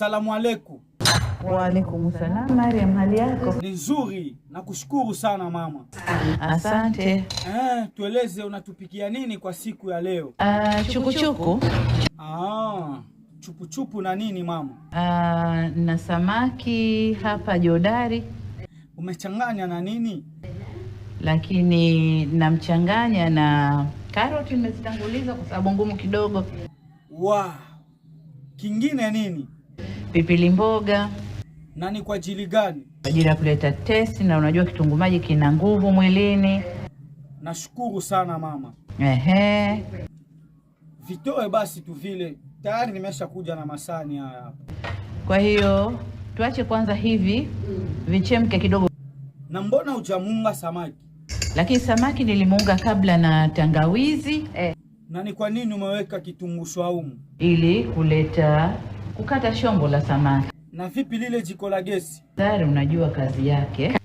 Asalamu alaikum. Wa alaikum salam. Mariam, hali yako? Ni nzuri, nakushukuru sana mama. Asante. Tueleze unatupikia nini kwa siku ya leo? Chukuchuku. Chupu na nini mama? Na samaki hapa jodari. Umechanganya na nini? Lakini namchanganya na karoti nimezitanguliza kwa sababu ngumu kidogo. Kingine nini? Pilipili mboga. Na ni kwa ajili gani? Kwa ajili ya kuleta testi, na unajua kitunguu maji kina nguvu mwilini. Nashukuru sana mama. Vitoe basi tu vile. Tayari nimesha kuja na masani haya. Kwa hiyo tuache kwanza hivi vichemke kidogo. Na mbona hujamunga samaki? Lakini samaki nilimuunga kabla na tangawizi. Na ni kwa nini umeweka kitunguu saumu? Ili kukata shombo la samaki. Na vipi lile jiko la gesi? Tayari unajua kazi yake.